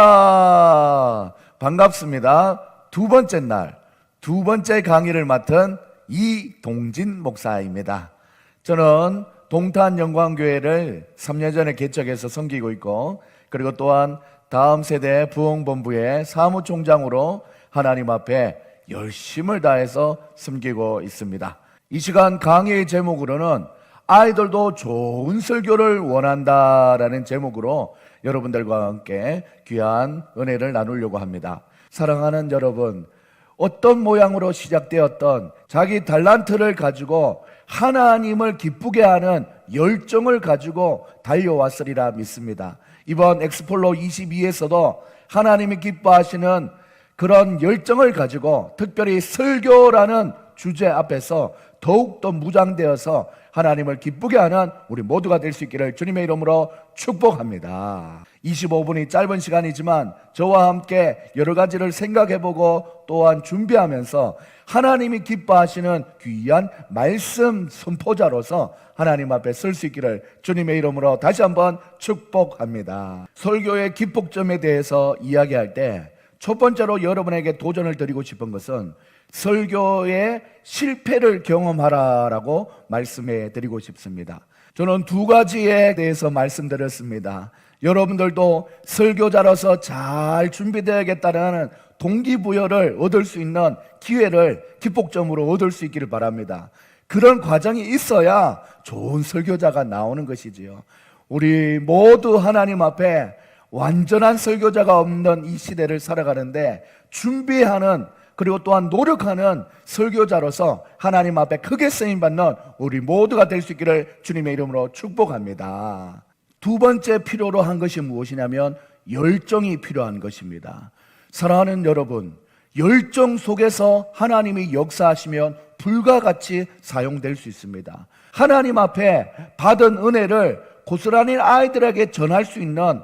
할렐루야! 반갑습니다. 두 번째 날, 두 번째 강의를 맡은 이동진 목사입니다. 저는 동탄영광교회를 3년 전에 개척해서 섬기고 있고, 그리고 또한 다음 세대 부흥본부의 사무총장으로 하나님 앞에 열심을 다해서 섬기고 있습니다. 이 시간 강의의 제목으로는 아이들도 좋은 설교를 원한다라는 제목으로 여러분들과 함께 귀한 은혜를 나누려고 합니다. 사랑하는 여러분, 어떤 모양으로 시작되었던 자기 달란트를 가지고 하나님을 기쁘게 하는 열정을 가지고 달려왔으리라 믿습니다. 이번 엑스폴로 22에서도 하나님이 기뻐하시는 그런 열정을 가지고 특별히 설교라는 주제 앞에서 더욱더 무장되어서 하나님을 기쁘게 하는 우리 모두가 될 수 있기를 주님의 이름으로 축복합니다. 25분이 짧은 시간이지만 저와 함께 여러 가지를 생각해보고 또한 준비하면서 하나님이 기뻐하시는 귀한 말씀 선포자로서 하나님 앞에 설 수 있기를 주님의 이름으로 다시 한번 축복합니다. 설교의 기폭점에 대해서 이야기할 때 첫 번째로 여러분에게 도전을 드리고 싶은 것은 설교의 실패를 경험하라라고 말씀해 드리고 싶습니다. 저는 두 가지에 대해서 말씀드렸습니다. 여러분들도 설교자로서 잘 준비되어야겠다는 동기부여를 얻을 수 있는 기회를 기폭점으로 얻을 수 있기를 바랍니다. 그런 과정이 있어야 좋은 설교자가 나오는 것이지요. 우리 모두 하나님 앞에 완전한 설교자가 없는 이 시대를 살아가는데 준비하는 그리고 또한 노력하는 설교자로서 하나님 앞에 크게 쓰임받는 우리 모두가 될 수 있기를 주님의 이름으로 축복합니다. 두 번째 필요로 한 것이 무엇이냐면 열정이 필요한 것입니다. 사랑하는 여러분, 열정 속에서 하나님이 역사하시면 불과 같이 사용될 수 있습니다. 하나님 앞에 받은 은혜를 고스란히 아이들에게 전할 수 있는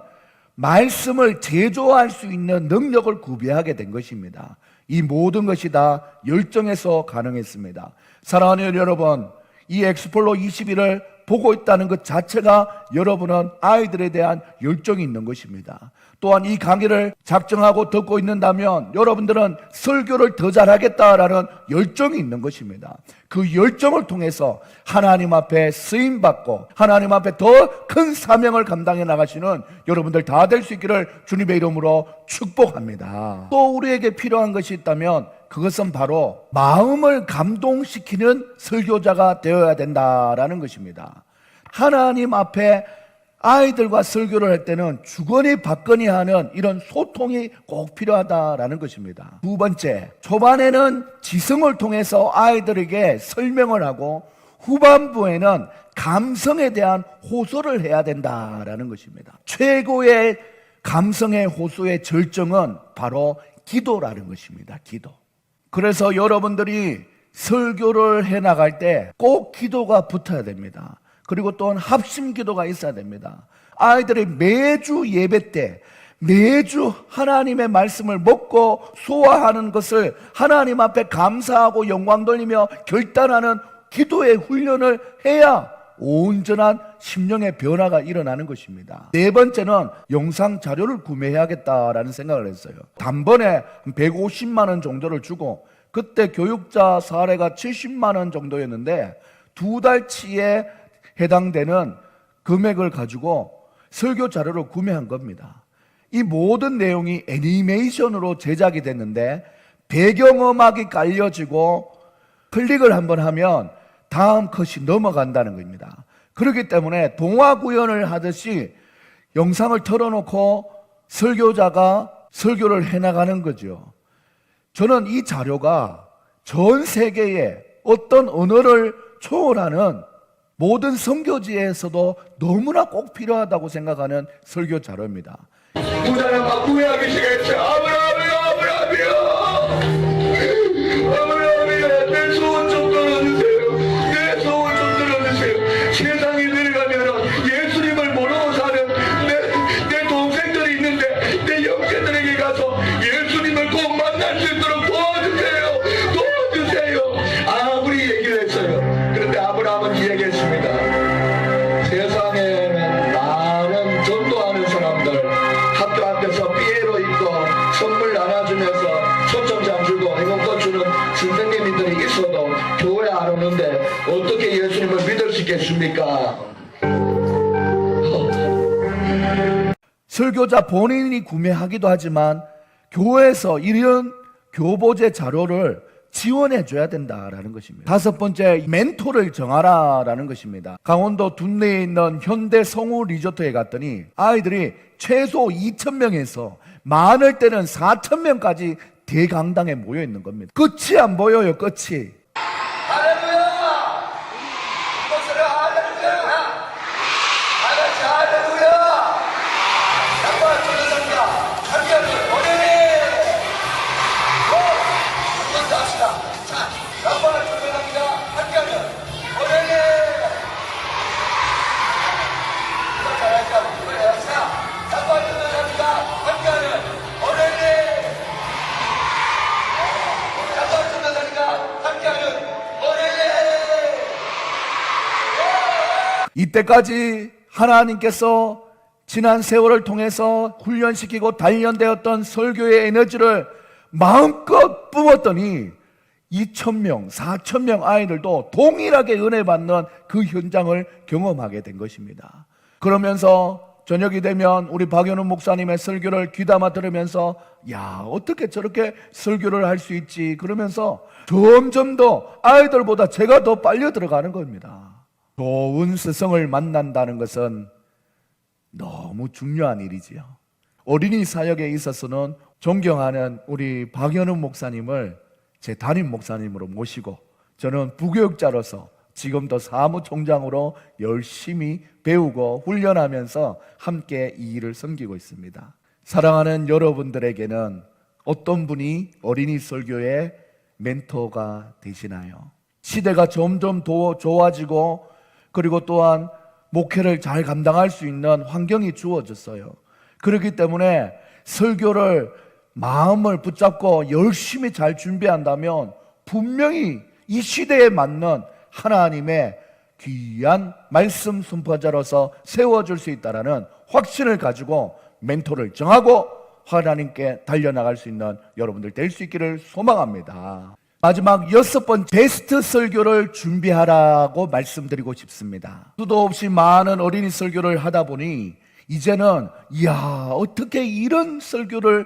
말씀을 제조할 수 있는 능력을 구비하게 된 것입니다. 이 모든 것이 다 열정에서 가능했습니다. 사랑하는 여러분, 이 엑스폴로 21을 보고 있다는 것 자체가 여러분은 아이들에 대한 열정이 있는 것입니다. 또한 이 강의를 작정하고 듣고 있는다면 여러분들은 설교를 더 잘하겠다라는 열정이 있는 것입니다. 그 열정을 통해서 하나님 앞에 쓰임받고 하나님 앞에 더 큰 사명을 감당해 나가시는 여러분들 다 될 수 있기를 주님의 이름으로 축복합니다. 또 우리에게 필요한 것이 있다면 그것은 바로 마음을 감동시키는 설교자가 되어야 된다라는 것입니다. 하나님 앞에 아이들과 설교를 할 때는 주거니 받거니 하는 이런 소통이 꼭 필요하다라는 것입니다. 두 번째, 초반에는 지성을 통해서 아이들에게 설명을 하고 후반부에는 감성에 대한 호소를 해야 된다라는 것입니다. 최고의 감성의 호소의 절정은 바로 기도라는 것입니다. 기도. 그래서 여러분들이 설교를 해나갈 때 꼭 기도가 붙어야 됩니다. 그리고 또한 합심 기도가 있어야 됩니다. 아이들이 매주 예배 때 매주 하나님의 말씀을 먹고 소화하는 것을 하나님 앞에 감사하고 영광 돌리며 결단하는 기도의 훈련을 해야 온전한 심령의 변화가 일어나는 것입니다. 네 번째는 영상 자료를 구매해야겠다라는 생각을 했어요. 단번에 150만 원 정도를 주고 그때 교육자 사례가 70만 원 정도였는데 두 달치에 해당되는 금액을 가지고 설교 자료를 구매한 겁니다. 이 모든 내용이 애니메이션으로 제작이 됐는데 배경음악이 깔려지고 클릭을 한번 하면 다음 컷이 넘어간다는 겁니다. 그렇기 때문에 동화 구연을 하듯이 영상을 틀어놓고 설교자가 설교를 해나가는 거죠. 저는 이 자료가 전 세계에 어떤 언어를 초월하는 모든 선교지에서도 너무나 꼭 필요하다고 생각하는 설교 자료입니다. 부자가 구해하기 시작했죠. 아브라함이야, 내 소원 좀 들어주세요. 내 소원 좀 들어주세요. 세상이 내려가면 예수님을 모르고 사는 하시겠습니까? 설교자 본인이 구매하기도 하지만 교회에서 이런 교보제 자료를 지원해 줘야 된다라는 것입니다. 다섯 번째, 멘토를 정하라라는 것입니다. 강원도 둔내에 있는 현대 성우 리조트에 갔더니 아이들이 최소 2,000명에서 많을 때는 4,000명까지 대강당에 모여 있는 겁니다. 끝이 안 보여요, 끝이. 이때까지 하나님께서 지난 세월을 통해서 훈련시키고 단련되었던 설교의 에너지를 마음껏 뿜었더니 2,000명, 4,000명 아이들도 동일하게 은혜 받는 그 현장을 경험하게 된 것입니다. 그러면서 저녁이 되면 우리 박연훈 목사님의 설교를 귀담아 들으면서 야, 어떻게 저렇게 설교를 할 수 있지? 그러면서 점점 더 아이들보다 제가 더 빨려 들어가는 겁니다. 좋은 스승을 만난다는 것은 너무 중요한 일이지요. 어린이 사역에 있어서는 존경하는 우리 박연훈 목사님을 제 담임 목사님으로 모시고 저는 부교육자로서 지금도 사무총장으로 열심히 배우고 훈련하면서 함께 이 일을 섬기고 있습니다. 사랑하는 여러분들에게는 어떤 분이 어린이 설교의 멘토가 되시나요? 시대가 점점 더 좋아지고 그리고 또한 목회를 잘 감당할 수 있는 환경이 주어졌어요. 그렇기 때문에 설교를 마음을 붙잡고 열심히 잘 준비한다면 분명히 이 시대에 맞는 하나님의 귀한 말씀 선포자로서 세워줄 수 있다는 확신을 가지고 멘토를 정하고 하나님께 달려나갈 수 있는 여러분들 될 수 있기를 소망합니다. 마지막 6번째, 베스트 설교를 준비하라고 말씀드리고 싶습니다. 수도 없이 많은 어린이 설교를 하다 보니 이제는 이야, 어떻게 이런 설교를,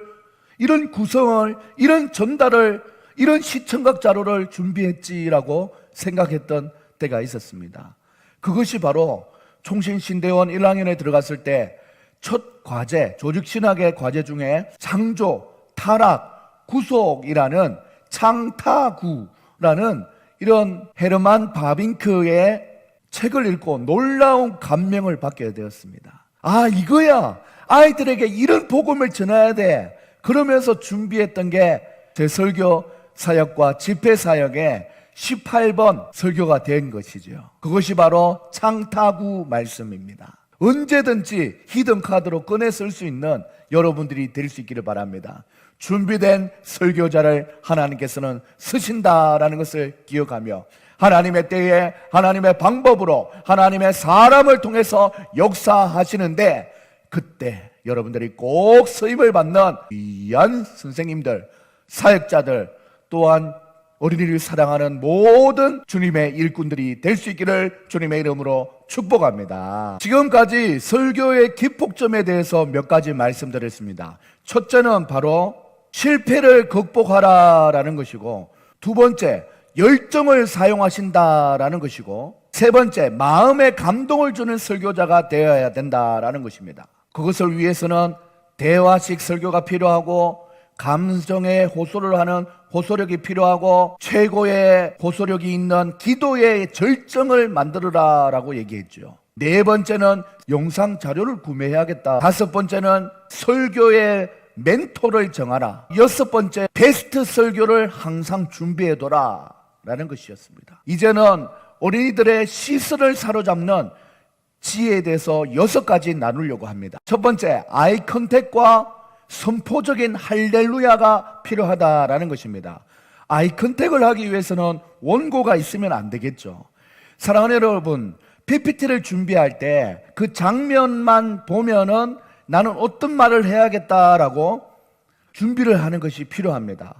이런 구성을, 이런 전달을, 이런 시청각 자료를 준비했지라고 생각했던 때가 있었습니다. 그것이 바로 총신신대원 1학년에 들어갔을 때 첫 과제, 조직신학의 과제 중에 창조, 타락, 구속이라는 창타구라는 이런 헤르만 바빙크의 책을 읽고 놀라운 감명을 받게 되었습니다. 아, 이거야. 아이들에게 이런 복음을 전해야 돼. 그러면서 준비했던 게 제 설교 사역과 집회 사역의 18번 설교가 된 것이죠. 그것이 바로 창타구 말씀입니다. 언제든지 히든 카드로 꺼내 쓸 수 있는 여러분들이 될 수 있기를 바랍니다. 준비된 설교자를 하나님께서는 쓰신다라는 것을 기억하며 하나님의 때에 하나님의 방법으로 하나님의 사람을 통해서 역사하시는데 그때 여러분들이 꼭 쓰임을 받는 귀한 선생님들, 사역자들 또한 어린이를 사랑하는 모든 주님의 일꾼들이 될 수 있기를 주님의 이름으로 축복합니다. 지금까지 설교의 기폭점에 대해서 몇 가지 말씀드렸습니다. 첫째는 바로 실패를 극복하라라는 것이고, 두 번째 열정을 사용하신다라는 것이고, 세 번째 마음에 감동을 주는 설교자가 되어야 된다라는 것입니다. 그것을 위해서는 대화식 설교가 필요하고 감정에 호소를 하는 호소력이 필요하고 최고의 호소력이 있는 기도의 절정을 만들어라라고 얘기했죠. 네 번째는 영상 자료를 구매해야겠다. 다섯 번째는 설교의 멘토를 정하라. 여섯 번째, 베스트 설교를 항상 준비해둬라 라는 것이었습니다. 이제는 어린이들의 시선을 사로잡는 지혜에 대해서 6가지 나누려고 합니다. 첫 번째, 아이 컨택과 선포적인 할렐루야가 필요하다라는 것입니다. 아이 컨택을 하기 위해서는 원고가 있으면 안 되겠죠. 사랑하는 여러분, PPT를 준비할 때 그 장면만 보면은 나는 어떤 말을 해야겠다라고 준비를 하는 것이 필요합니다.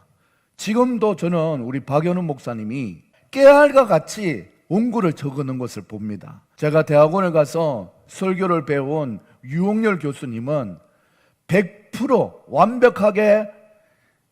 지금도 저는 우리 박연훈 목사님이 깨알과 같이 원고를 적어놓은 것을 봅니다. 제가 대학원을 가서 설교를 배운 유홍열 교수님은 100% 완벽하게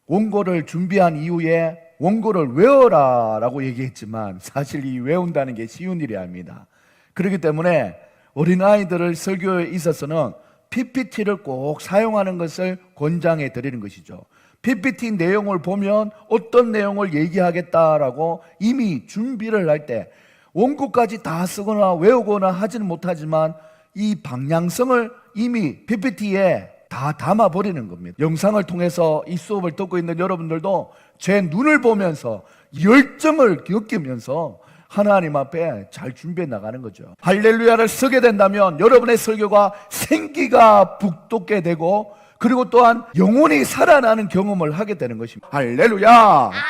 원고를 준비한 이후에 원고를 외워라 라고 얘기했지만 사실 이 외운다는 게 쉬운 일이 아닙니다. 그렇기 때문에 어린아이들을 설교에 있어서는 PPT를 꼭 사용하는 것을 권장해 드리는 것이죠. PPT 내용을 보면 어떤 내용을 얘기하겠다라고 이미 준비를 할 때 원고까지 다 쓰거나 외우거나 하지는 못하지만 이 방향성을 이미 PPT에 다 담아버리는 겁니다. 영상을 통해서 이 수업을 듣고 있는 여러분들도 제 눈을 보면서 열정을 느끼면서 하나님 앞에 잘 준비해 나가는 거죠. 할렐루야를 쓰게 된다면 여러분의 설교가 생기가 북돋게 되고 그리고 또한 영혼이 살아나는 경험을 하게 되는 것입니다. 할렐루야. 아멘, 아멘.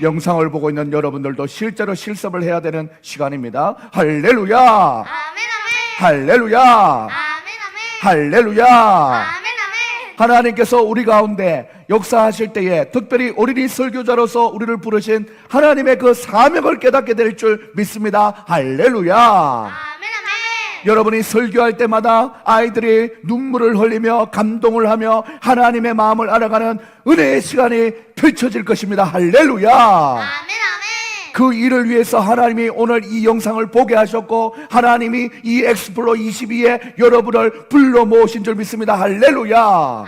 영상을 보고 있는 여러분들도 실제로 실습을 해야 되는 시간입니다. 할렐루야. 아멘, 아멘. 할렐루야. 아멘, 아멘. 할렐루야. 아멘, 아멘. 하나님께서 우리 가운데 역사하실 때에 특별히 어린이 설교자로서 우리를 부르신 하나님의 그 사명을 깨닫게 될 줄 믿습니다. 할렐루야. 아멘, 아멘. 여러분이 설교할 때마다 아이들이 눈물을 흘리며 감동을 하며 하나님의 마음을 알아가는 은혜의 시간이 펼쳐질 것입니다. 할렐루야. 아멘, 아멘. 그 일을 위해서 하나님이 오늘 이 영상을 보게 하셨고 하나님이 이 엑스플로 22에 여러분을 불러 모으신 줄 믿습니다. 할렐루야. 아멘, 아멘.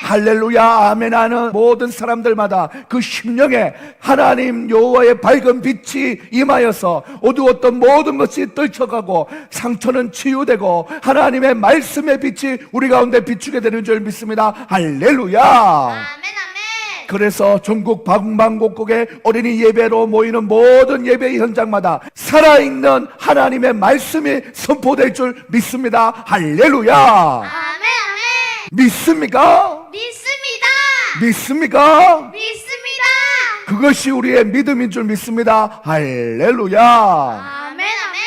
할렐루야 아멘 하는 모든 사람들마다 그 심령에 하나님 여호와의 밝은 빛이 임하여서 어두웠던 모든 것이 떨쳐가고 상처는 치유되고 하나님의 말씀의 빛이 우리 가운데 비추게 되는 줄 믿습니다. 할렐루야. 아멘, 아멘. 그래서 전국 방방곡곡에 어린이 예배로 모이는 모든 예배 현장마다 살아있는 하나님의 말씀이 선포될 줄 믿습니다. 할렐루야. 아멘, 아멘. 믿습니까? 믿습니다. 믿습니까? 믿습니다. 그것이 우리의 믿음인 줄 믿습니다. 할렐루야. 아멘, 아멘.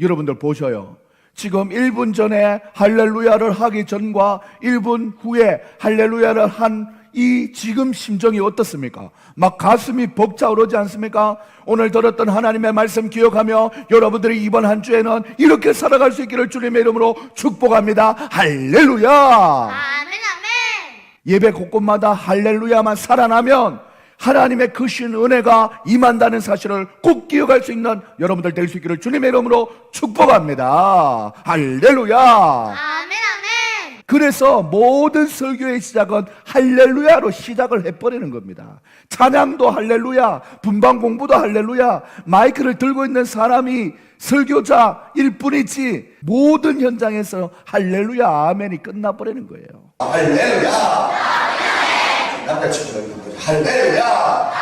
여러분들 보셔요. 지금 1분 전에 할렐루야를 하기 전과 1분 후에 할렐루야를 한 이 지금 심정이 어떻습니까? 막 가슴이 벅차오르지 않습니까? 오늘 들었던 하나님의 말씀 기억하며 여러분들이 이번 한 주에는 이렇게 살아갈 수 있기를 주님의 이름으로 축복합니다. 할렐루야. 아멘, 아멘. 예배 곳곳마다 할렐루야만 살아나면 하나님의 크신 은혜가 임한다는 사실을 꼭 기억할 수 있는 여러분들 될 수 있기를 주님의 이름으로 축복합니다. 할렐루야. 아멘, 아멘. 그래서 모든 설교의 시작은 할렐루야로 시작을 해버리는 겁니다. 찬양도 할렐루야, 분방 공부도 할렐루야, 마이크를 들고 있는 사람이 설교자일 뿐이지 모든 현장에서 할렐루야 아멘이 끝나버리는 거예요. 할렐루야. 남자친구들 할렐루야.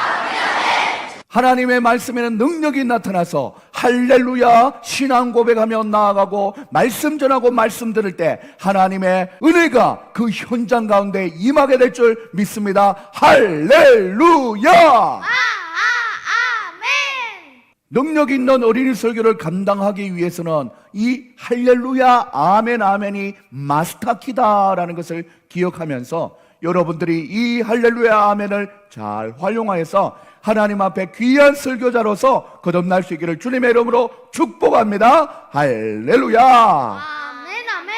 하나님의 말씀에는 능력이 나타나서 할렐루야 신앙 고백하며 나아가고 말씀 전하고 말씀 들을 때 하나님의 은혜가 그 현장 가운데 임하게 될 줄 믿습니다. 할렐루야. 아멘. 능력 있는 어린이 설교를 감당하기 위해서는 이 할렐루야 아멘 아멘이 마스터키다라는 것을 기억하면서 여러분들이 이 할렐루야 아멘을 잘 활용하여서 하나님 앞에 귀한 설교자로서 거듭날 수 있기를 주님의 이름으로 축복합니다. 할렐루야. 아멘, 아멘.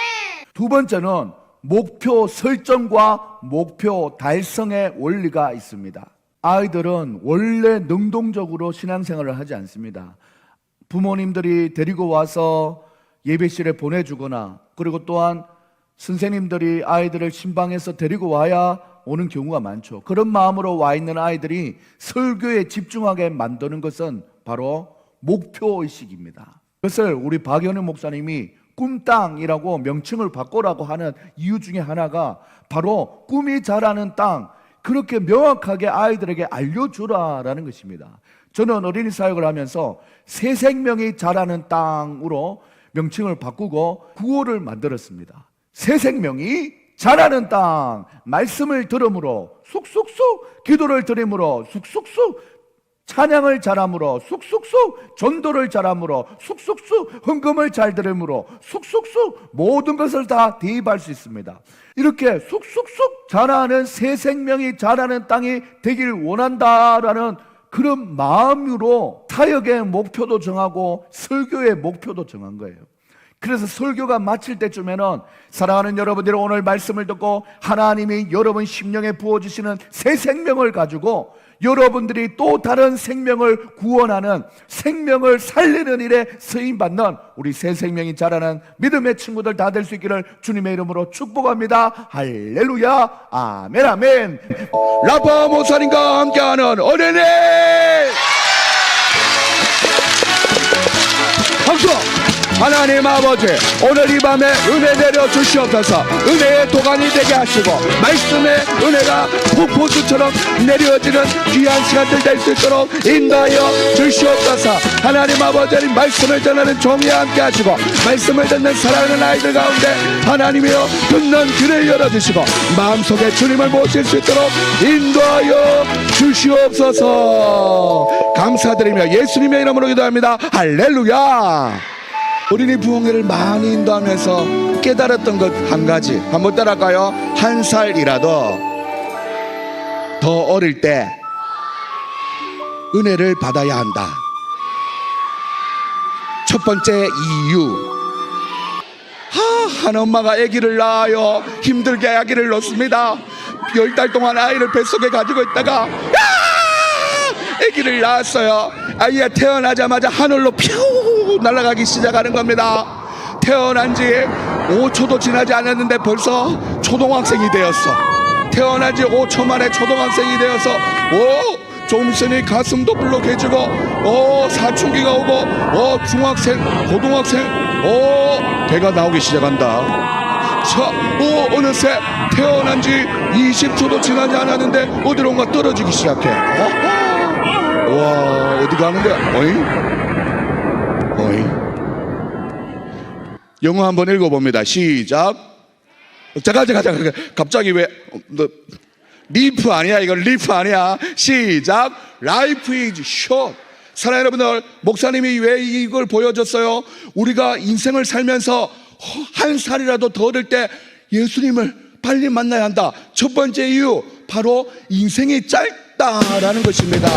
두 번째는 목표 설정과 목표 달성의 원리가 있습니다. 아이들은 원래 능동적으로 신앙생활을 하지 않습니다. 부모님들이 데리고 와서 예배실에 보내주거나 그리고 또한 선생님들이 아이들을 신방에서 데리고 와야 오는 경우가 많죠. 그런 마음으로 와 있는 아이들이 설교에 집중하게 만드는 것은 바로 목표의식입니다. 그것을 우리 박연우 목사님이 꿈땅이라고 명칭을 바꾸라고 하는 이유 중에 하나가 바로 꿈이 자라는 땅, 그렇게 명확하게 아이들에게 알려주라라는 것입니다. 저는 어린이 사역을 하면서 새 생명이 자라는 땅으로 명칭을 바꾸고 구호를 만들었습니다. 새 생명이 자라는 땅, 말씀을 들음으로 쑥쑥쑥, 기도를 드림으로 쑥쑥쑥, 찬양을 잘함으로 쑥쑥쑥, 전도를 잘함으로 쑥쑥쑥, 헌금을 잘 드림으로 쑥쑥쑥 모든 것을 다 대입할 수 있습니다. 이렇게 쑥쑥쑥 자라는 새 생명이 자라는 땅이 되길 원한다라는 그런 마음으로 사역의 목표도 정하고 설교의 목표도 정한 거예요. 그래서 설교가 마칠 때쯤에는 사랑하는 여러분들이 오늘 말씀을 듣고 하나님이 여러분 심령에 부어주시는 새 생명을 가지고 여러분들이 또 다른 생명을 구원하는, 생명을 살리는 일에 쓰임받는 우리 새 생명이 자라는 믿음의 친구들 다 될 수 있기를 주님의 이름으로 축복합니다. 할렐루야. 아멘 아멘. 라파 목사님과 함께하는 어린이 박수! 하나님 아버지, 오늘 이 밤에 은혜 내려 주시옵소서. 은혜의 도가니 되게 하시고 말씀의 은혜가 폭포수처럼 내려지는 귀한 시간들 될 수 있도록 인도하여 주시옵소서. 하나님 아버지, 말씀을 전하는 종이 함께 하시고 말씀을 듣는 사랑하는 아이들 가운데 하나님이여 듣는 귀를 열어주시고 마음속에 주님을 모실 수 있도록 인도하여 주시옵소서. 감사드리며 예수님의 이름으로 기도합니다. 할렐루야. 어린이 부흥회를 많이 인도하면서 깨달았던 것 한 가지 한번 따라할까요? 한 살이라도 더 어릴 때 은혜를 받아야 한다. 첫 번째 이유, 한 엄마가 아기를 낳아요. 힘들게 아기를 낳습니다. 10달 동안 아이를 뱃속에 가지고 있다가 아기를 낳았어요. 아이가 태어나자마자 하늘로 퓨 날아가기 시작하는 겁니다. 태어난 지 5초도 지나지 않았는데 벌써 초등학생이 되었어. 태어난 지 5초 만에 초등학생이 되어서 좀 있으니 가슴도 불룩해지고 사춘기가 오고 중학생, 고등학생, 배가 나오기 시작한다. 자, 어느새 태어난 지 20초도 지나지 않았는데 어디론가 떨어지기 시작해. 와, 어디 가는데? 어이? 영어 한번 읽어봅니다. 시작. 잠깐. 갑자기 왜? 리프 아니야? 이거 리프 아니야? 시작. Life is short. 사랑하는 여러분들, 목사님이 왜 이걸 보여줬어요? 우리가 인생을 살면서 한 살이라도 더 어릴 때 예수님을 빨리 만나야 한다. 첫 번째 이유, 바로 인생이 짧다라는 것입니다.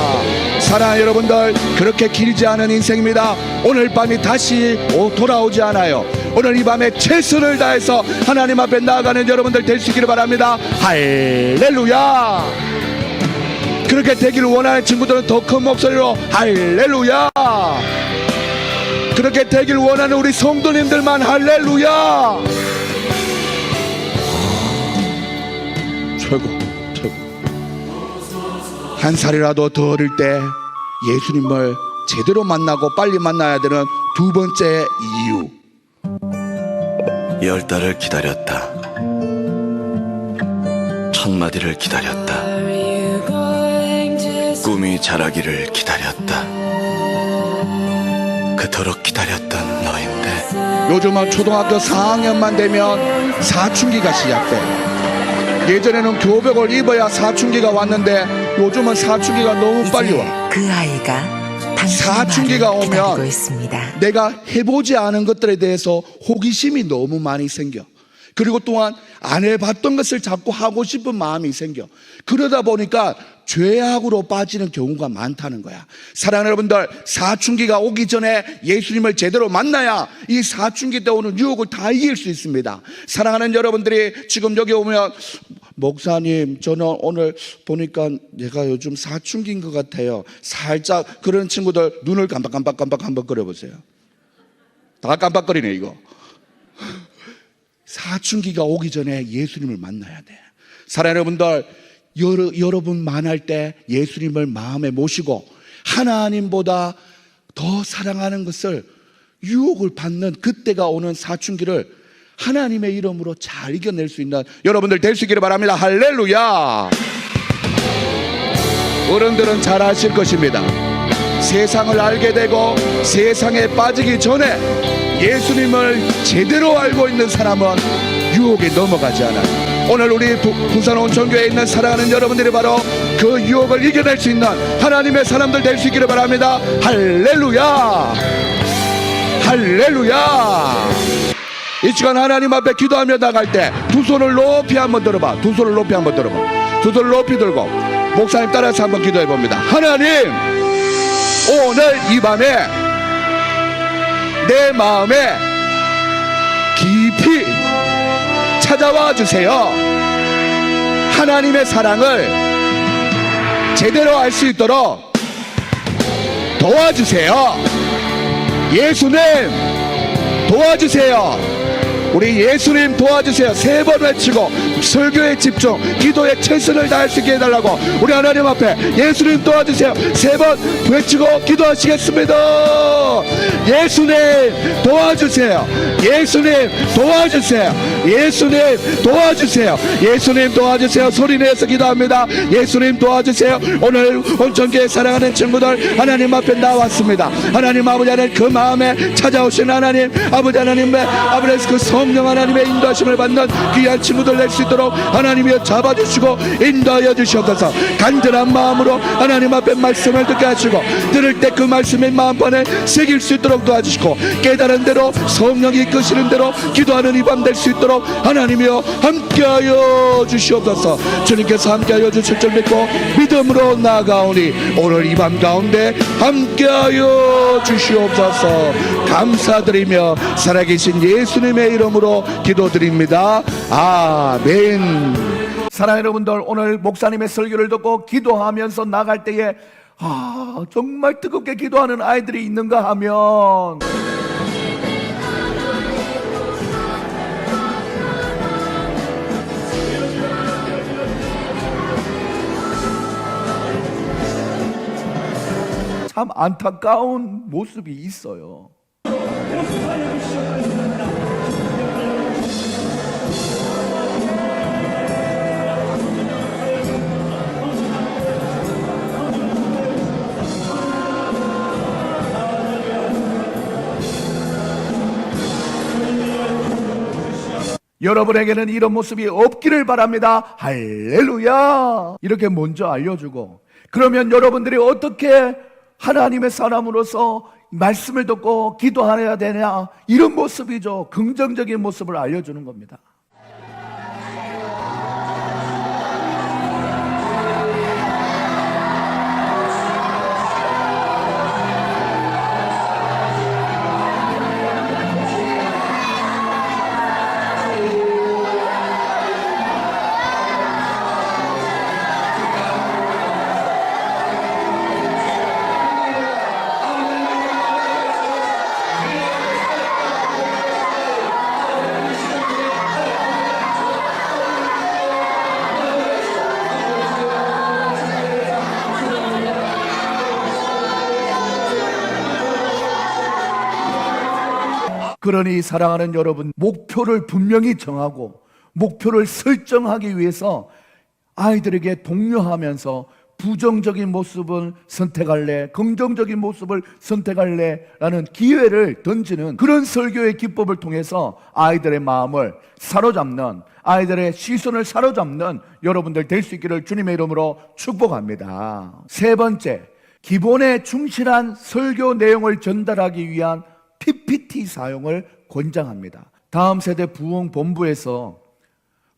사랑하는 여러분들, 그렇게 길지 않은 인생입니다. 오늘 밤이 다시 돌아오지 않아요. 오늘 이 밤에 최선을 다해서 하나님 앞에 나아가는 여러분들 될 수 있기를 바랍니다. 할렐루야. 그렇게 되기를 원하는 친구들은 더 큰 목소리로 할렐루야. 그렇게 되기를 원하는 우리 성도님들만 할렐루야. 최고. 한 살이라도 더 어릴 때 예수님을 제대로 만나고 빨리 만나야 되는 두 번째 이유, 10달을 기다렸다. 첫마디를 기다렸다. 꿈이 자라기를 기다렸다. 그토록 기다렸던 너인데 요즘은 초등학교 4학년만 되면 사춘기가 시작돼. 예전에는 교복을 입어야 사춘기가 왔는데 요즘은 사춘기가 너무 빨리 와. 그 아이가 사춘기가 당신의 말을 기다리고 오면 있습니다. 내가 해보지 않은 것들에 대해서 호기심이 너무 많이 생겨. 그리고 또한 안 해봤던 것을 자꾸 하고 싶은 마음이 생겨. 그러다 보니까 죄악으로 빠지는 경우가 많다는 거야. 사랑하는 여러분들, 사춘기가 오기 전에 예수님을 제대로 만나야 이 사춘기 때 오는 유혹을 다 이길 수 있습니다. 사랑하는 여러분들이 지금 여기 오면, 목사님, 저는 오늘 보니까 내가 요즘 사춘기인 것 같아요. 살짝. 그런 친구들 눈을 깜빡깜빡 한번 거려보세요. 다 깜빡거리네 이거. 사춘기가 오기 전에 예수님을 만나야 돼. 사랑하는 여러분들, 여러분 만날 때 예수님을 마음에 모시고 하나님보다 더 사랑하는 것을 유혹을 받는 그때가 오는 사춘기를 하나님의 이름으로 잘 이겨낼 수 있는 여러분들 될 수 있기를 바랍니다. 할렐루야. 어른들은 잘 아실 것입니다. 세상을 알게 되고 세상에 빠지기 전에 예수님을 제대로 알고 있는 사람은 유혹에 넘어가지 않아요. 오늘 우리 부산 온천교회에 있는 사랑하는 여러분들이 바로 그 유혹을 이겨낼 수 있는 하나님의 사람들 될 수 있기를 바랍니다. 할렐루야. 할렐루야. 이 시간 하나님 앞에 기도하며 나갈 때 두 손을 높이 한번 들어봐. 두 손을 높이 한번 들어봐. 두 손을 높이 들고 목사님 따라서 한번 기도해 봅니다. 하나님, 오늘 이 밤에 내 마음에 깊이 찾아와 주세요. 하나님의 사랑을 제대로 알 수 있도록 도와주세요. 예수님 도와주세요. 우리 예수님 도와주세요. 3번 외치고 설교에 집중, 기도에 최선을 다할 수 있게 해달라고 우리 하나님 앞에 예수님 도와주세요 3번 외치고 기도하시겠습니다. 예수님 도와주세요. 예수님 도와주세요. 예수님 도와주세요. 예수님 도와주세요. 소리내서 기도합니다. 예수님 도와주세요. 오늘 온천교회 사랑하는 친구들 하나님 앞에 나왔습니다. 하나님 아버지 하나님, 그 마음에 찾아오신 하나님 아버지 하나님의 아버지 그 성령 하나님의 인도하심을 받는 귀한 친구들 낼 수 있도록 하나님이 잡아주시고 인도하여 주시옵소서. 간절한 마음으로 하나님 앞에 말씀을 듣게 하시고 들을 때 그 말씀의 마음판에 새길 수 있도록 도와주시고 깨달은 대로 성령이 이끄시는 대로 기도하는 이 밤 될 수 있도록 하나님이여 함께하여 주시옵소서. 주님께서 함께하여 주실 줄 믿고 믿음으로 나아가오니 오늘 이 밤 가운데 함께하여 주시옵소서. 감사드리며 살아계신 예수님의 이름으로 기도드립니다. 아멘. 사랑하는 여러분들, 오늘 목사님의 설교를 듣고 기도하면서 나갈 때에 정말 뜨겁게 기도하는 아이들이 있는가 하면 참 안타까운 모습이 있어요. 여러분에게는 이런 모습이 없기를 바랍니다. 할렐루야. 이렇게 먼저 알려주고, 그러면 여러분들이 어떻게 하나님의 사람으로서 말씀을 듣고 기도해야 되냐, 이런 모습이죠. 긍정적인 모습을 알려주는 겁니다. 그러니 사랑하는 여러분, 목표를 분명히 정하고 목표를 설정하기 위해서 아이들에게 독려하면서 부정적인 모습을 선택할래, 긍정적인 모습을 선택할래 라는 기회를 던지는 그런 설교의 기법을 통해서 아이들의 마음을 사로잡는, 아이들의 시선을 사로잡는 여러분들 될 수 있기를 주님의 이름으로 축복합니다. 3번째, 기본에 충실한 설교 내용을 전달하기 위한 PPT 사용을 권장합니다. 다음 세대 부흥 본부에서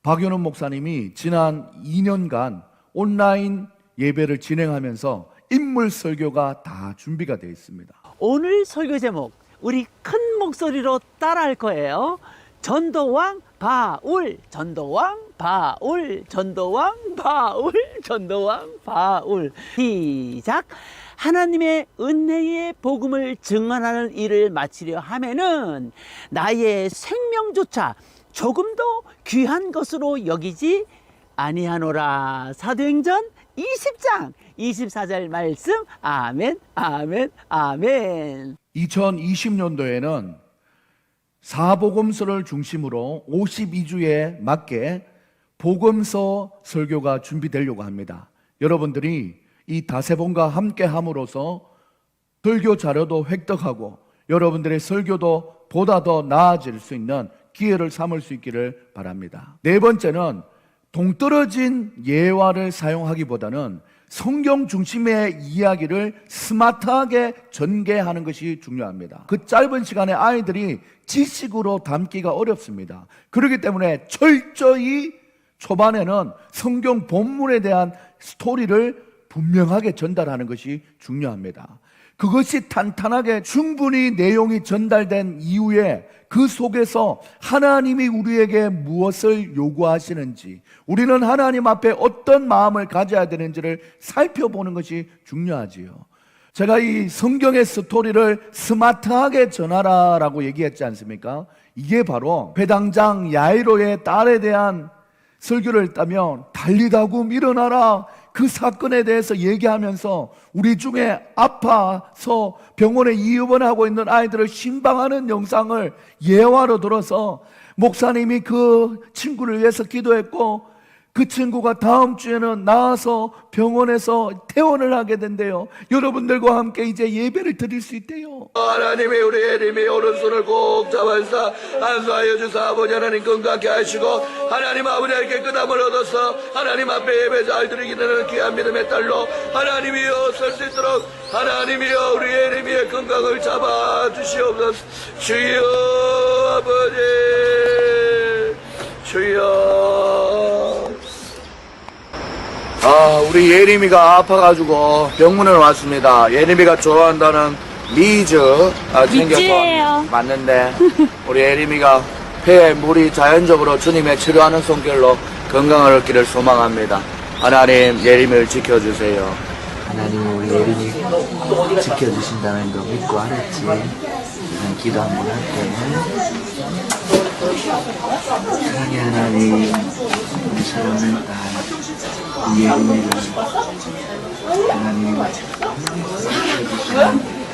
박윤원 목사님이 지난 2년간 온라인 예배를 진행하면서 인물 설교가 다 준비가 되어 있습니다. 오늘 설교 제목 우리 큰 목소리로 따라할 거예요. 전도왕 바울, 전도왕 바울, 전도왕 바울, 전도왕 바울. 시작. 하나님의 은혜의 복음을 증언하는 일을 마치려 하면은 나의 생명조차 조금도 귀한 것으로 여기지 아니하노라. 사도행전 20장 24절 말씀. 아멘, 아멘, 아멘. 2020년도에는 사복음서를 중심으로 52주에 맞게 복음서 설교가 준비되려고 합니다. 여러분들이 이 다세본과 함께 함으로써 설교 자료도 획득하고 여러분들의 설교도 보다 더 나아질 수 있는 기회를 삼을 수 있기를 바랍니다. 4번째는 동떨어진 예화를 사용하기보다는 성경 중심의 이야기를 스마트하게 전개하는 것이 중요합니다. 그 짧은 시간에 아이들이 지식으로 담기가 어렵습니다. 그렇기 때문에 철저히 초반에는 성경 본문에 대한 스토리를 분명하게 전달하는 것이 중요합니다. 그것이 탄탄하게 충분히 내용이 전달된 이후에 그 속에서 하나님이 우리에게 무엇을 요구하시는지, 우리는 하나님 앞에 어떤 마음을 가져야 되는지를 살펴보는 것이 중요하지요. 제가 이 성경의 스토리를 스마트하게 전하라라고 얘기했지 않습니까? 이게 바로 회당장 야이로의 딸에 대한 설교를 했다면 달리다굼 일어나라, 그 사건에 대해서 얘기하면서 우리 중에 아파서 병원에 입원하고 있는 아이들을 신방하는 영상을 예화로 들어서 목사님이 그 친구를 위해서 기도했고 그 친구가 다음 주에는 나와서 병원에서 퇴원을 하게 된대요. 여러분들과 함께 이제 예배를 드릴 수 있대요. 하나님이 우리 예림이 오른손을 꼭 잡아서 안수하여 주사 아버지 하나님 건강케 하시고 하나님 아버지의 깨끗함을 얻어서 하나님 앞에 예배 잘 드리기는 귀한 믿음의 딸로 하나님이여 설 수 있도록 하나님이여 우리 예림이의 건강을 잡아 주시옵소서. 주여 아버지 주여. 우리 예림이가 아파가지고 병문에 왔습니다. 예림이가 좋아한다는 미즈 챙겨서 맞는데 우리 예림이가 폐에 물이 자연적으로 주님의 치료하는 손길로 건강을 얻기를 소망합니다. 하나님 예림이를 지켜주세요. 하나님 우리 예림이 지켜주신다는 거 믿고 알았지. 그냥 기도 한번 할게. 사랑의 하나님, 우리 사랑하는 딸 우리 예림이를 하나님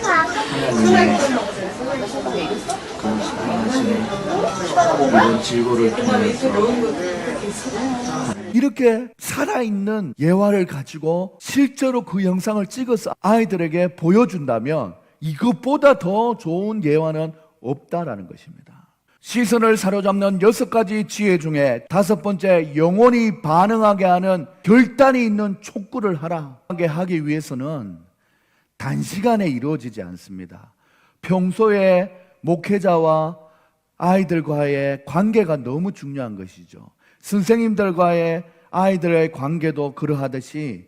하나님의 그 사랑하시는 이런 질고를 통해서 이렇게 살아있는 예화를 가지고 실제로 그 영상을 찍어서 아이들에게 보여준다면 이것보다 더 좋은 예화는 없다라는 것입니다. 시선을 사로잡는 6가지 지혜 중에 5번째, 영혼이 반응하게 하는 결단이 있는 촉구를 하게 하기 위해서는 단시간에 이루어지지 않습니다. 평소에 목회자와 아이들과의 관계가 너무 중요한 것이죠. 선생님들과의 아이들의 관계도 그러하듯이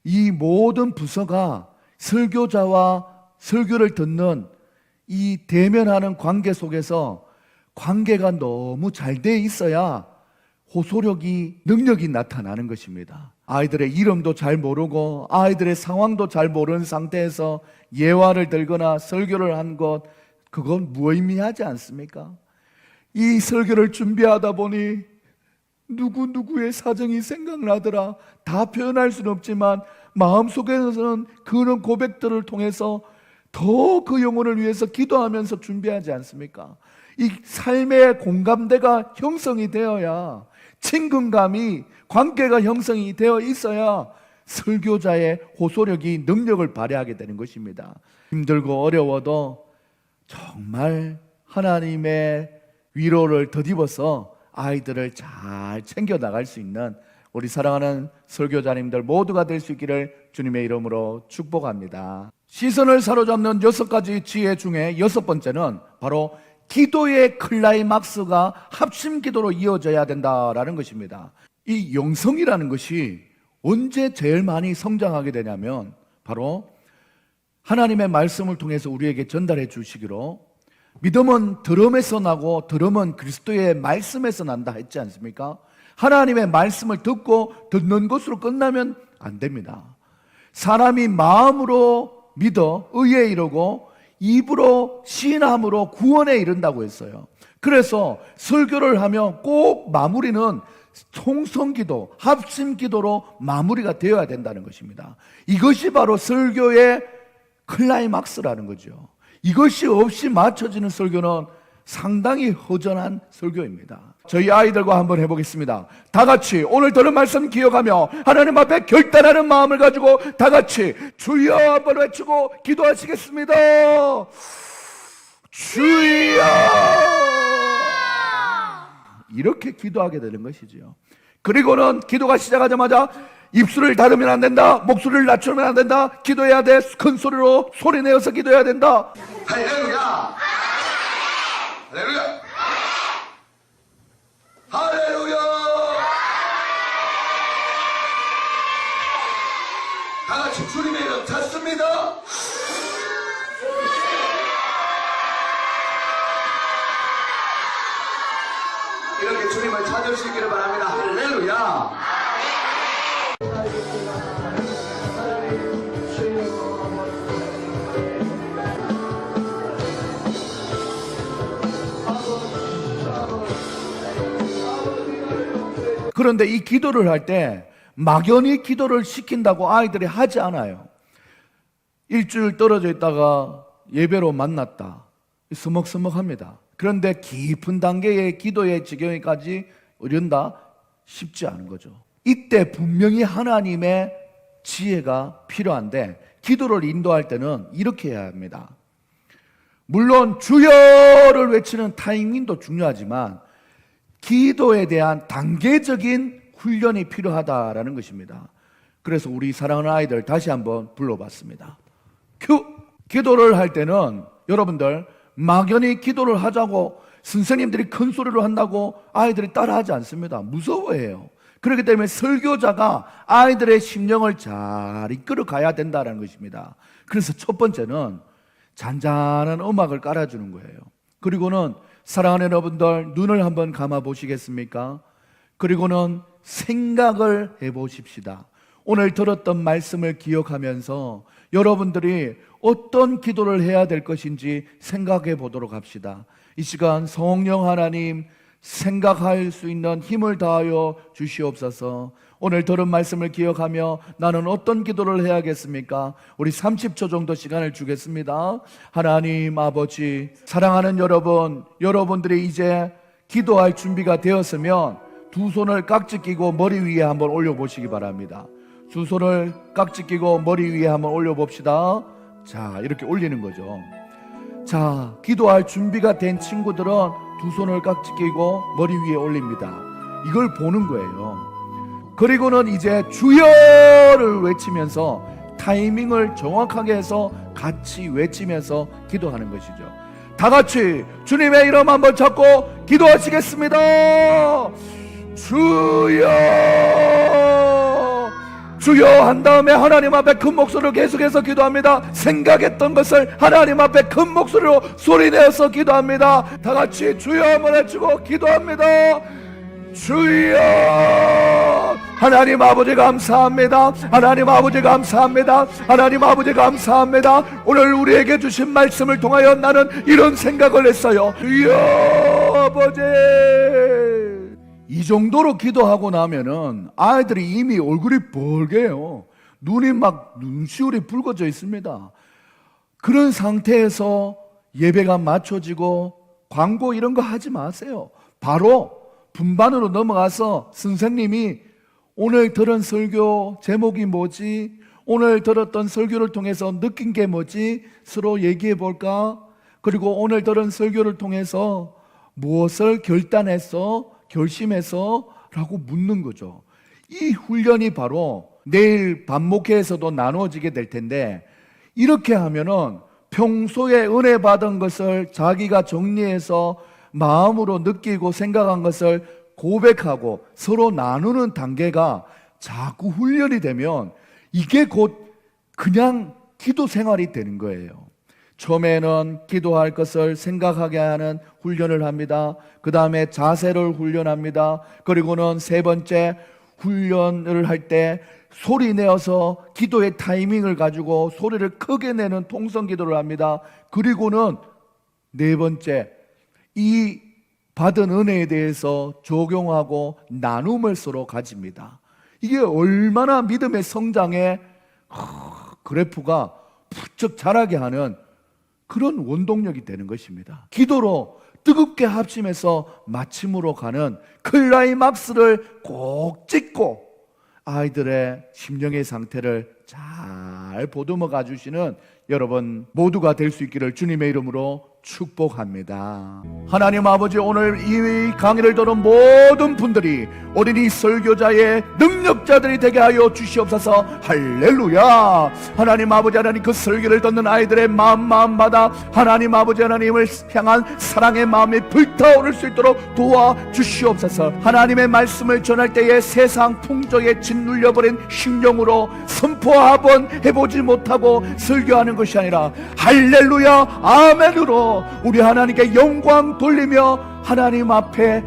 이 모든 부서가 설교자와 설교를 듣는 이 대면하는 관계 속에서 관계가 너무 잘 돼 있어야 호소력이, 능력이 나타나는 것입니다. 아이들의 이름도 잘 모르고 아이들의 상황도 잘 모르는 상태에서 예화를 들거나 설교를 한 것, 그건 무의미하지 않습니까? 이 설교를 준비하다 보니 누구누구의 사정이 생각나더라. 다 표현할 수는 없지만 마음속에서는 그런 고백들을 통해서 더 그 영혼을 위해서 기도하면서 준비하지 않습니까? 이 삶의 공감대가 형성이 되어야, 친근감이, 관계가 형성이 되어 있어야 설교자의 호소력이 능력을 발휘하게 되는 것입니다. 힘들고 어려워도 정말 하나님의 위로를 덧입어서 아이들을 잘 챙겨나갈 수 있는 우리 사랑하는 설교자님들 모두가 될 수 있기를 주님의 이름으로 축복합니다. 시선을 사로잡는 6가지 지혜 중에 6번째는 바로 기도의 클라이막스가 합심 기도로 이어져야 된다라는 것입니다. 이 영성이라는 것이 언제 제일 많이 성장하게 되냐면 바로 하나님의 말씀을 통해서 우리에게 전달해 주시기로 믿음은 들음에서 나고 들음은 그리스도의 말씀에서 난다 했지 않습니까? 하나님의 말씀을 듣고 듣는 것으로 끝나면 안 됩니다. 사람이 마음으로 믿어 의에 이르고 입으로 시인함으로 구원에 이른다고 했어요. 그래서 설교를 하면 꼭 마무리는 통성기도, 합심기도로 마무리가 되어야 된다는 것입니다. 이것이 바로 설교의 클라이막스라는 거죠. 이것이 없이 맞춰지는 설교는 상당히 허전한 설교입니다. 저희 아이들과 한번 해보겠습니다. 다 같이 오늘 들은 말씀 기억하며 하나님 앞에 결단하는 마음을 가지고 다 같이 주여 한번 외치고 기도하시겠습니다. 주여! 이렇게 기도하게 되는 것이죠. 그리고는 기도가 시작하자마자 입술을 닫으면 안 된다, 목소리를 낮추면 안 된다, 기도해야 돼, 큰 소리로 소리내어서 기도해야 된다. 할렐루야! 할렐루야! 할렐루야! 다 같이 주님의 이름 찾습니다. 될 수 있기를 바랍니다. 할렐루야. 그런데 이 기도를 할 때 막연히 기도를 시킨다고 아이들이 하지 않아요. 일주일 떨어져 있다가 예배로 만났다. 서먹서먹합니다. 그런데 깊은 단계의 기도의 지경에까지 이른다 쉽지 않은 거죠. 이때 분명히 하나님의 지혜가 필요한데 기도를 인도할 때는 이렇게 해야 합니다. 물론 주여를 외치는 타이밍도 중요하지만 기도에 대한 단계적인 훈련이 필요하다라는 것입니다. 그래서 우리 사랑하는 아이들 다시 한번 불러봤습니다. 큐! 기도를 할 때는 여러분들 막연히 기도를 하자고 선생님들이 큰 소리로 한다고 아이들이 따라하지 않습니다. 무서워해요. 그렇기 때문에 설교자가 아이들의 심령을 잘 이끌어 가야 된다는 것입니다. 그래서 첫 번째는 잔잔한 음악을 깔아주는 거예요. 그리고는 사랑하는 여러분들 눈을 한번 감아 보시겠습니까? 그리고는 생각을 해보십시다. 오늘 들었던 말씀을 기억하면서 여러분들이 어떤 기도를 해야 될 것인지 생각해 보도록 합시다. 이 시간 성령 하나님 생각할 수 있는 힘을 다하여 주시옵소서. 오늘 들은 말씀을 기억하며 나는 어떤 기도를 해야겠습니까? 우리 30초 정도 시간을 주겠습니다. 하나님 아버지, 사랑하는 여러분, 여러분들이 이제 기도할 준비가 되었으면 두 손을 깍지 끼고 머리 위에 한번 올려보시기 바랍니다. 두 손을 깍지 끼고 머리 위에 한번 올려봅시다. 자, 이렇게 올리는 거죠. 자, 기도할 준비가 된 친구들은 두 손을 깍지 끼고 머리 위에 올립니다. 이걸 보는 거예요. 그리고는 이제 주여를 외치면서 타이밍을 정확하게 해서 같이 외치면서 기도하는 것이죠. 다 같이 주님의 이름 한번 잡고 기도하시겠습니다. 주여, 주여 한 다음에 하나님 앞에 큰 목소리로 계속해서 기도합니다. 생각했던 것을 하나님 앞에 큰 목소리로 소리내어서 기도합니다. 다 같이 주여 한번 외치고 기도합니다. 주여, 하나님 아버지 감사합니다. 하나님 아버지 감사합니다. 하나님 아버지 감사합니다. 오늘 우리에게 주신 말씀을 통하여 나는 이런 생각을 했어요. 주여 아버지, 이 정도로 기도하고 나면은 아이들이 이미 얼굴이 벌게요. 눈이 막 눈시울이 붉어져 있습니다. 그런 상태에서 예배가 맞춰지고 광고 이런 거 하지 마세요. 바로 분반으로 넘어가서 선생님이 오늘 들은 설교 제목이 뭐지? 오늘 들었던 설교를 통해서 느낀 게 뭐지? 서로 얘기해 볼까? 그리고 오늘 들은 설교를 통해서 무엇을 결단했어? 결심해서? 라고 묻는 거죠. 이 훈련이 바로 내일 반목회에서도 나누어지게 될 텐데, 이렇게 하면은 평소에 은혜 받은 것을 자기가 정리해서 마음으로 느끼고 생각한 것을 고백하고 서로 나누는 단계가 자꾸 훈련이 되면 이게 곧 그냥 기도 생활이 되는 거예요. 처음에는 기도할 것을 생각하게 하는 훈련을 합니다. 그 다음에 자세를 훈련합니다. 그리고는 세 번째 훈련을 할 때 소리 내어서 기도의 타이밍을 가지고 소리를 크게 내는 통성 기도를 합니다. 그리고는 네 번째, 이 받은 은혜에 대해서 적용하고 나눔을 서로 가집니다. 이게 얼마나 믿음의 성장의 그래프가 부쩍 자라게 하는 그런 원동력이 되는 것입니다. 기도로 뜨겁게 합심해서 마침으로 가는 클라이막스를 꼭 찍고 아이들의 심령의 상태를 잘 보듬어 가주시는 여러분 모두가 될 수 있기를 주님의 이름으로 축복합니다. 하나님 아버지, 오늘 이 강의를 들은 모든 분들이 어린이 설교자의 능력자들이 되게 하여 주시옵소서. 할렐루야. 하나님 아버지, 하나님 그 설교를 듣는 아이들의 마음마다 하나님 아버지 하나님을 향한 사랑의 마음이 불타오를 수 있도록 도와주시옵소서. 하나님의 말씀을 전할 때에 세상 풍조에 짓눌려버린 심령으로 선포 한번 해보지 못하고 설교하는 것이 아니라 할렐루야 아멘으로 우리 하나님께 영광 돌리며 하나님 앞에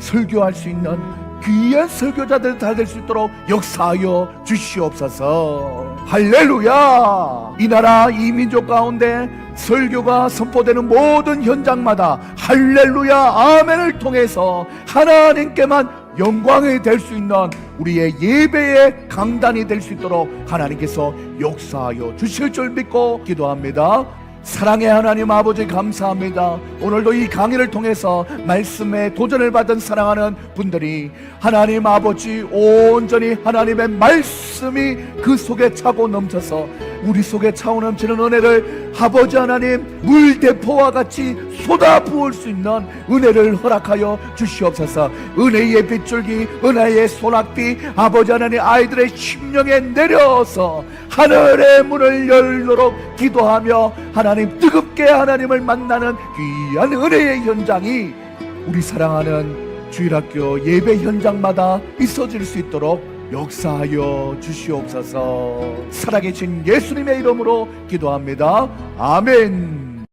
설교할 수 있는 귀한 설교자들 다 될 수 있도록 역사하여 주시옵소서. 할렐루야. 이 나라 이 민족 가운데 설교가 선포되는 모든 현장마다 할렐루야 아멘을 통해서 하나님께만 영광이 될 수 있는 우리의 예배의 강단이 될 수 있도록 하나님께서 역사하여 주실 줄 믿고 기도합니다. 사랑의 하나님 아버지 감사합니다. 오늘도 이 강의를 통해서 말씀에 도전을 받은 사랑하는 분들이 하나님 아버지 온전히 하나님의 말씀이 그 속에 차고 넘쳐서 우리 속에 차고 넘치는 은혜를 아버지 하나님 물대포와 같이 쏟아 부을 수 있는 은혜를 허락하여 주시옵소서. 은혜의 빗줄기 은혜의 소낙비 아버지 하나님 아이들의 심령에 내려서 하늘의 문을 열도록 기도하며 하나님 뜨겁게 하나님을 만나는 귀한 은혜의 현장이 우리 사랑하는 주일학교 예배 현장마다 있어질 수 있도록 역사하여 주시옵소서. 살아계신 예수님의 이름으로 기도합니다. 아멘.